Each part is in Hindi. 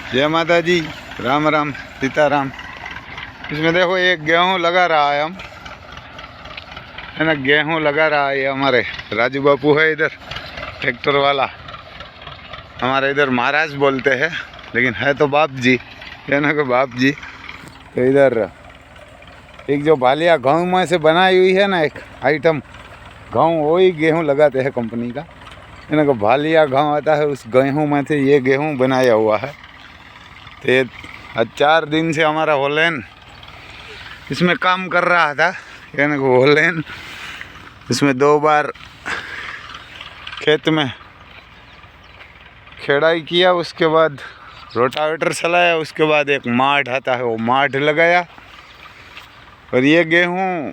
जय माता जी, राम राम सीताराम। इसमें देखो ये गेहूँ लगा रहा है, हम है ना, गेहूँ लगा रहा है। ये हमारे राजू बापू है इधर, ट्रैक्टर वाला। हमारे इधर महाराज बोलते हैं, लेकिन है तो बाप जी, है ना, को बाप जी। तो इधर एक जो बालिया गेहूँ में से बनाई हुई है ना, एक आइटम गेहूँ, वही गेहूँ लगाते हैं कंपनी का, है ना, को बालिया गेहूँ आता है। उस गेहूँ में से ये गेहूँ बनाया हुआ है। तो ये 4 दिन से हमारा होलेन इसमें काम कर रहा था, यानी कि होलेन इसमें 2 बार खेत में खेड़ाई किया, उसके बाद रोटावेटर चलाया, उसके बाद एक माठ आता है वो माठ लगाया। और ये गेहूँ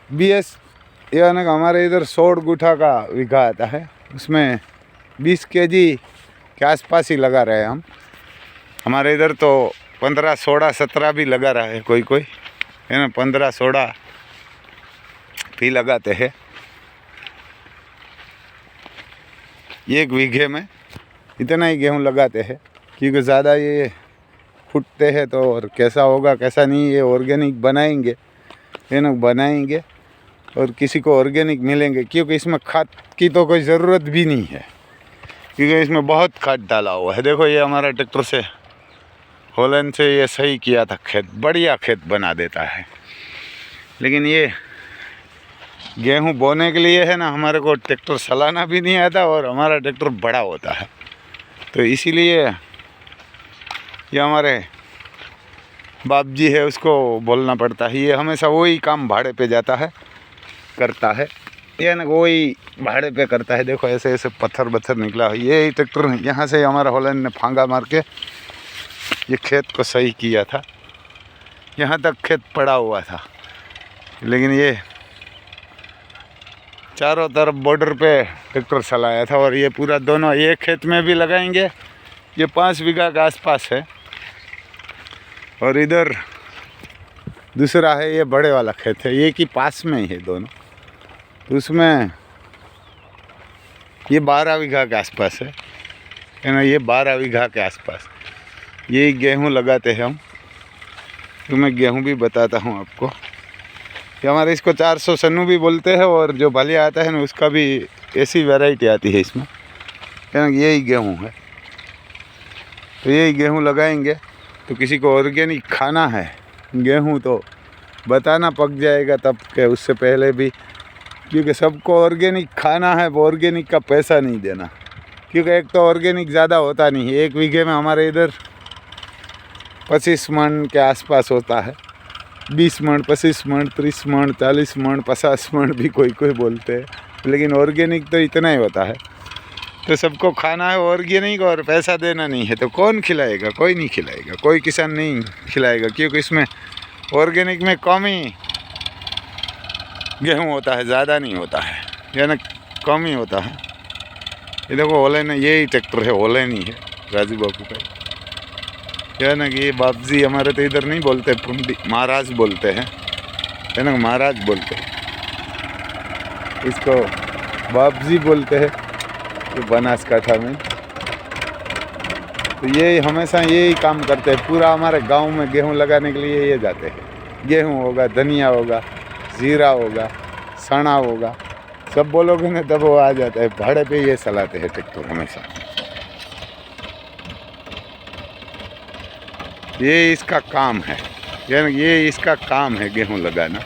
BS यानी कि हमारे इधर 100 गुठा का बीघा आता है, उसमें 20 kg के आसपास ही लगा रहे हैं हम। हमारे इधर तो 15, 16, 17 भी लगा रहा है कोई, है ना, 15, 16 भी लगाते हैं। 1 बीघे में इतना ही गेहूँ लगाते हैं, क्योंकि ज़्यादा ये फूटते हैं तो और कैसा होगा कैसा नहीं, ये ऑर्गेनिक बनाएंगे, है ना, बनाएंगे और किसी को ऑर्गेनिक मिलेंगे, क्योंकि इसमें खाद की तो कोई ज़रूरत भी नहीं है, क्योंकि इसमें बहुत खाद डाला हुआ है। देखो ये हमारा ट्रैक्टर से होलन से ये सही किया था, खेत बढ़िया खेत बना देता है। लेकिन ये गेहूँ बोने के लिए है ना, हमारे को ट्रैक्टर चलाना भी नहीं आता और हमारा ट्रैक्टर बड़ा होता है, तो इसीलिए ये हमारे बाप जी है उसको बोलना पड़ता है। ये हमेशा वही काम भाड़े पे जाता है, करता है, ये ना वही भाड़े पे करता है। देखो ऐसे ऐसे पत्थर निकला है, ये ट्रैक्टर यहाँ से हमारा होलन ने फांगा मार के ये खेत को सही किया था। यहाँ तक खेत पड़ा हुआ था, लेकिन ये चारों तरफ बॉर्डर पे ट्रैक्टर चलाया था। और ये पूरा दोनों एक खेत में भी लगाएंगे, ये 5 बीघा के आसपास है। और इधर दूसरा है, ये बड़े वाला खेत है, ये कि पास में ही है दोनों, तो उसमें ये 12 बीघा के आसपास है ना, ये 12 बीघा के आसपास यही गेहूँ लगाते हैं हम। तो मैं गेहूँ भी बताता हूँ आपको कि हमारे इसको 400 सन्नू भी बोलते हैं, और जो बालिया आता है ना उसका भी ऐसी वैरायटी आती है इसमें, है ना। यही गेहूँ है, तो यही गेहूँ लगाएंगे। तो किसी को ऑर्गेनिक खाना है गेहूँ तो बताना, पक जाएगा तब के, उससे पहले भी, क्योंकि सबको ऑर्गेनिक खाना है, वो ऑर्गेनिक का पैसा नहीं देना, क्योंकि एक तो ऑर्गेनिक ज़्यादा होता नहीं है। 1 बीघे में हमारे इधर 25 मन के आसपास होता है, 20 मन, 25 मन, 30 मन, 40 मन, 50 मन भी कोई बोलते हैं, लेकिन ऑर्गेनिक तो इतना ही होता है। तो सबको खाना है ऑर्गेनिक और पैसा देना नहीं है, तो कौन खिलाएगा? कोई नहीं खिलाएगा, कोई किसान नहीं खिलाएगा, क्योंकि इसमें ऑर्गेनिक में कम ही गेहूँ होता है, ज़्यादा नहीं होता है, यानी कम ही होता है। ये देखो होलेन, यही ट्रैक्टर है, होलेन ही है राजू बापू का, क्या ना कि ये बाप जी हमारे तो इधर नहीं बोलते, महाराज बोलते हैं, है ना, महाराज बोलते हैं इसको, बाप जी बोलते हैं तो बनासकाठा में। तो ये हमेशा यही काम करते हैं, पूरा हमारे गांव में गेहूं लगाने के लिए ये जाते हैं। गेहूं होगा, धनिया होगा, जीरा होगा, सना होगा, सब बोलोगे ना तब वो आ जाता है। भाड़े पे ये चलाते हैं ट्रैक्टर हमेशा, ये इसका काम है, यानी ये इसका काम है गेहूं लगाना,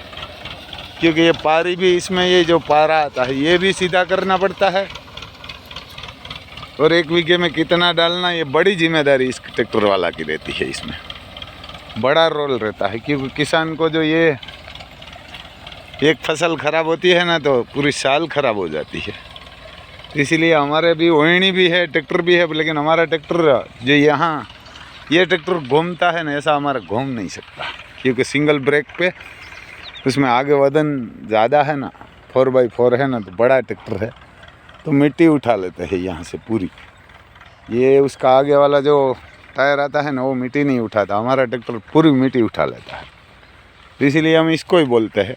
क्योंकि ये पारी भी इसमें, ये जो पारा आता है ये भी सीधा करना पड़ता है, और 1 बीघे में कितना डालना ये बड़ी जिम्मेदारी इस ट्रैक्टर वाला की रहती है। इसमें बड़ा रोल रहता है, क्योंकि किसान को जो ये एक फसल खराब होती है ना, तो पूरी साल खराब हो जाती है। इसीलिए हमारे भी ओहणी भी है, ट्रैक्टर भी है, लेकिन हमारा ट्रैक्टर जो यहाँ ये ट्रैक्टर घूमता है ना, ऐसा हमारा घूम नहीं सकता, क्योंकि सिंगल ब्रेक पे उसमें आगे वजन ज़्यादा है ना, 4x4 है ना, तो बड़ा ट्रैक्टर है, तो मिट्टी उठा लेते हैं यहाँ से पूरी। ये उसका आगे वाला जो टायर आता है ना, वो मिट्टी नहीं उठाता, हमारा ट्रैक्टर पूरी मिट्टी उठा लेता है, तो इसीलिए हम इसको ही बोलते हैं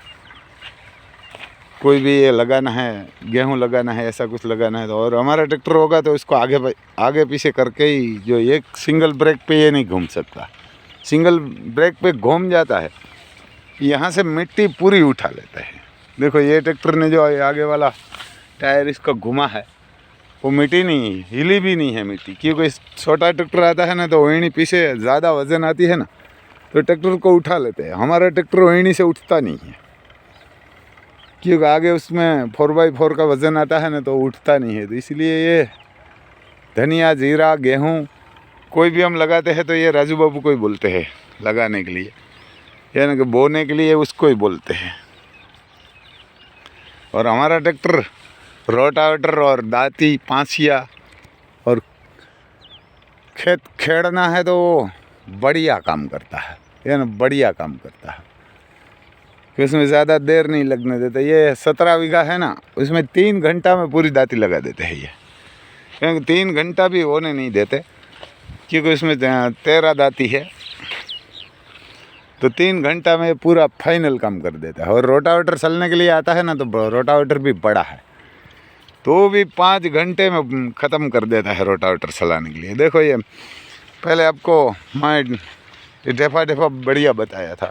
कोई भी ये लगाना है, गेहूं लगाना है, ऐसा कुछ लगाना है तो, और हमारा ट्रैक्टर होगा तो इसको आगे पीछे करके ही, जो एक सिंगल ब्रेक पे ये नहीं घूम सकता। सिंगल ब्रेक पे घूम जाता है, यहाँ से मिट्टी पूरी उठा लेता है। देखो ये ट्रैक्टर ने जो आगे वाला टायर इसका घुमा है वो मिट्टी नहीं हिली भी नहीं है मिट्टी, क्योंकि छोटा ट्रैक्टर आता है ना तो वहीं पीछे ज़्यादा वजन आती है ना तो ट्रैक्टर को उठा लेते हैं। हमारा ट्रैक्टर वहीं से उठता नहीं है, क्योंकि आगे उसमें 4x4 का वज़न आता है ना तो उठता नहीं है। तो इसलिए ये धनिया, जीरा, गेहूँ कोई भी हम लगाते हैं तो ये राजू बाबू को ही बोलते हैं लगाने के लिए, यानी कि बोने के लिए उसको ही बोलते हैं। और हमारा ट्रैक्टर रोटावेटर और दाती, पांसिया और खेत खेड़ना है तो वो बढ़िया काम करता है, यानी बढ़िया काम करता है, उसमें ज़्यादा देर नहीं लगने देते। ये 17 बीघा है ना, उसमें 3 घंटा में पूरी दाती लगा देते हैं ये, क्योंकि 3 घंटा भी होने नहीं देते, क्योंकि उसमें 13 दाती है तो 3 घंटा में पूरा फाइनल काम कर देता है। और रोटावेटर चलने के लिए आता है ना तो रोटावेटर भी बड़ा है तो भी 5 घंटे में ख़त्म कर देता है रोटावेटर चलाने के लिए। देखो ये पहले आपको मैं ढेफा बढ़िया बताया था,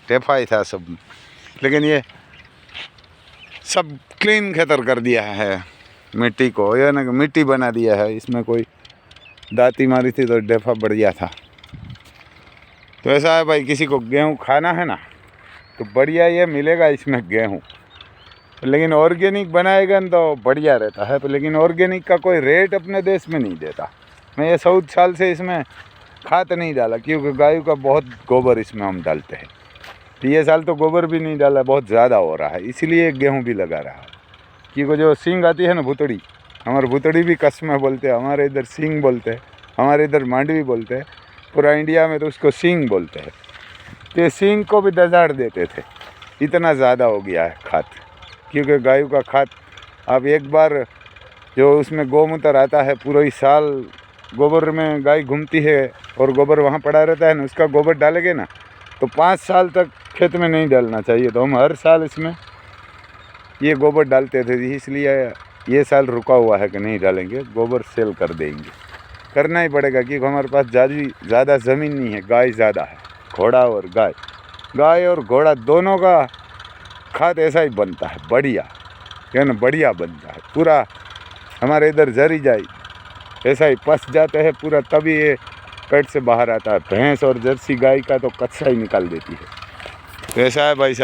ढेफा ही था सब, लेकिन ये सब क्लीन खेतर कर दिया है मिट्टी को, या ना मिट्टी बना दिया है। इसमें कोई दाती मारी थी तो ढेफा बढ़िया था। तो ऐसा है भाई, किसी को गेहूँ खाना है ना तो बढ़िया ये मिलेगा इसमें गेहूँ, लेकिन ऑर्गेनिक बनाएगा ना तो बढ़िया रहता है। लेकिन ऑर्गेनिक का कोई रेट अपने देश में नहीं देता। मैं ये 14 साल से इसमें खाद नहीं डाला, क्योंकि गायों का बहुत गोबर इसमें हम डालते हैं। तो ये साल तो गोबर भी नहीं डाला, बहुत ज़्यादा हो रहा है, इसीलिए गेहूँ भी लगा रहा है। क्योंकि जो सींग आती है ना भुतड़ी, हमारे भुतड़ी भी कस्में बोलते हैं, हमारे इधर सींग बोलते हैं, हमारे इधर मांडवी बोलते हैं, पूरा इंडिया में तो उसको सींग बोलते हैं। तो ये सींग को भी दजाड़ देते थे, इतना ज़्यादा हो गया है खाद। क्योंकि गायों का खाद आप एक बार जो उसमें गौमूत्र आता है, पूरा ही साल गोबर में गाय घूमती है और गोबर वहाँ पड़ा रहता है ना, उसका गोबर डालेंगे ना तो 5 साल तक खेत में नहीं डालना चाहिए। तो हम हर साल इसमें ये गोबर डालते थे, इसलिए ये साल रुका हुआ है कि नहीं डालेंगे, गोबर सेल कर देंगे, करना ही पड़ेगा। क्योंकि हमारे पास ज़्यादा ज़मीन नहीं है, गाय ज़्यादा है, घोड़ा और गाय और घोड़ा दोनों का खाद ऐसा ही बनता है, बढ़िया, यानी बढ़िया बनता है। पूरा हमारे इधर जरी जाई ऐसा ही पस जाते हैं पूरा, तभी ये पेट से बाहर आता है। भैंस और जर्सी गाय का तो कच्चा ही निकाल देती है। तो ऐसा है भाई साहब।